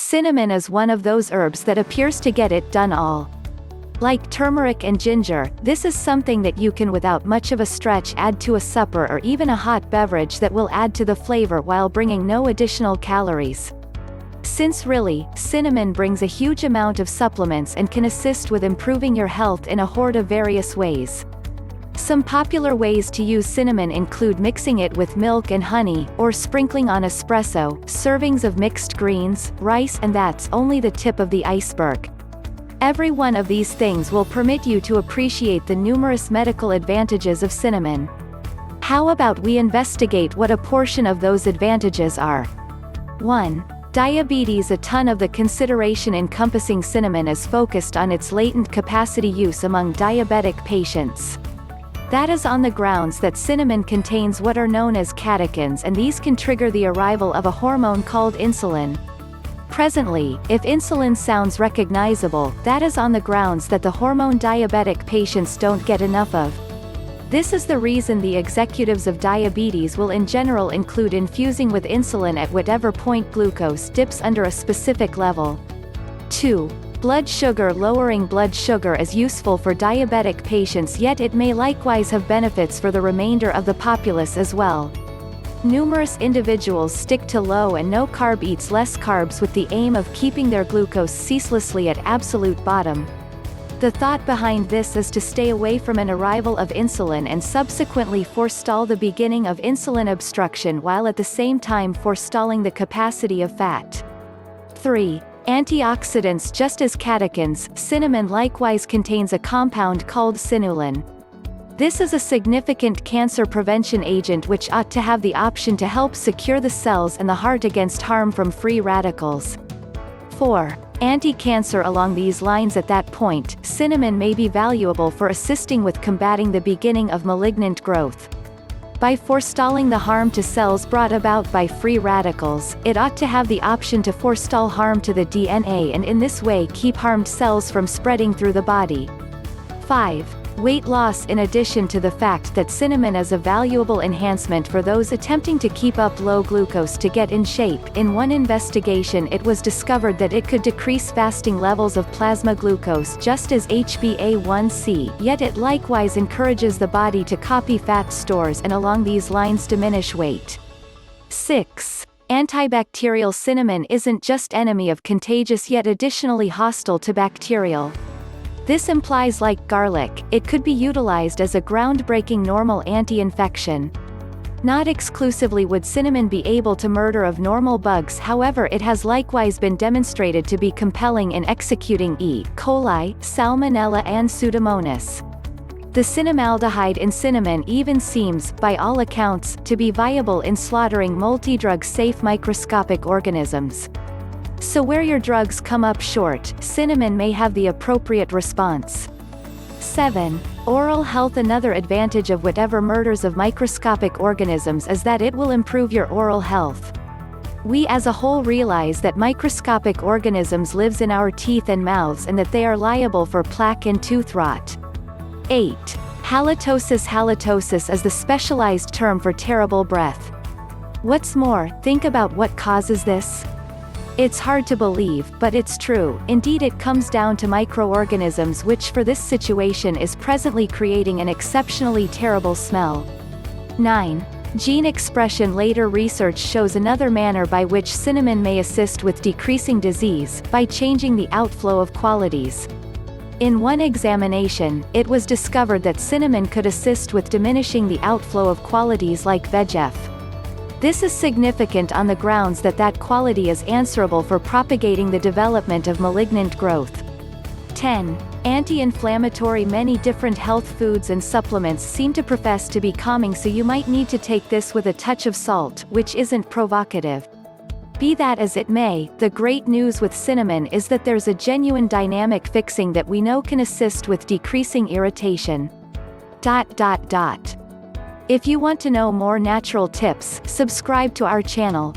Cinnamon is one of those herbs that appears to get it done all. Like turmeric and ginger, this is something that you can without much of a stretch add to a supper or even a hot beverage that will add to the flavor while bringing no additional calories. Since really, cinnamon brings a huge amount of supplements and can assist with improving your health in a horde of various ways. Some popular ways to use cinnamon include mixing it with milk and honey, or sprinkling on espresso, servings of mixed greens, rice, and that's only the tip of the iceberg. Every one of these things will permit you to appreciate the numerous medical advantages of cinnamon. How about we investigate what a portion of those advantages are? 1. Diabetes. A ton of the consideration encompassing cinnamon is focused on its latent capacity use among diabetic patients. That is on the grounds that cinnamon contains what are known as catechins, and these can trigger the arrival of a hormone called insulin. Presently, if insulin sounds recognizable, that is on the grounds that the hormone diabetic patients don't get enough of. This is the reason the executives of diabetes will in general include infusing with insulin at whatever point glucose dips under a specific level. 2. Blood sugar. Lowering blood sugar is useful for diabetic patients, yet it may likewise have benefits for the remainder of the populace as well. Numerous individuals stick to low and no carb eats less carbs with the aim of keeping their glucose ceaselessly at absolute bottom. The thought behind this is to stay away from an arrival of insulin and subsequently forestall the beginning of insulin obstruction while at the same time forestalling the capacity of fat. 3. Antioxidants. Just as catechins, cinnamon likewise contains a compound called cinnulin. This is a significant cancer prevention agent which ought to have the option to help secure the cells and the heart against harm from free radicals. 4. Anti-cancer. Along these lines, at that point, cinnamon may be valuable for assisting with combating the beginning of malignant growth. By forestalling the harm to cells brought about by free radicals, it ought to have the option to forestall harm to the DNA and in this way keep harmed cells from spreading through the body. 5. Weight loss. In addition to the fact that cinnamon is a valuable enhancement for those attempting to keep up low glucose to get in shape, in one investigation it was discovered that it could decrease fasting levels of plasma glucose just as HbA1c, yet it likewise encourages the body to copy fat stores and along these lines diminish weight. 6. Antibacterial. Cinnamon isn't just enemy of contagious yet additionally hostile to bacterial. This implies, like garlic, it could be utilized as a groundbreaking normal anti-infection. Not exclusively would cinnamon be able to murder of normal bugs, however it has likewise been demonstrated to be compelling in executing E. coli, salmonella and pseudomonas. The cinnamaldehyde in cinnamon even seems, by all accounts, to be viable in slaughtering multi-drug-safe microscopic organisms. So where your drugs come up short, cinnamon may have the appropriate response. 7. Oral health. Another advantage of whatever murders of microscopic organisms is that it will improve your oral health. We as a whole realize that microscopic organisms lives in our teeth and mouths and that they are liable for plaque and tooth rot. 8. Halitosis Halitosis is the specialized term for terrible breath. What's more, think about what causes this. It's hard to believe, but it's true. Indeed, it comes down to microorganisms which for this situation is presently creating an exceptionally terrible smell. 9. Gene expression. Later research shows another manner by which cinnamon may assist with decreasing disease, by changing the outflow of qualities. In one examination, it was discovered that cinnamon could assist with diminishing the outflow of qualities like VEGF. This is significant on the grounds that that quality is answerable for propagating the development of malignant growth. 10. Anti-inflammatory. Many different health foods and supplements seem to profess to be calming, so you might need to take this with a touch of salt, which isn't provocative. Be that as it may, the great news with cinnamon is that there's a genuine dynamic fixing that we know can assist with decreasing irritation. If you want to know more natural tips, subscribe to our channel.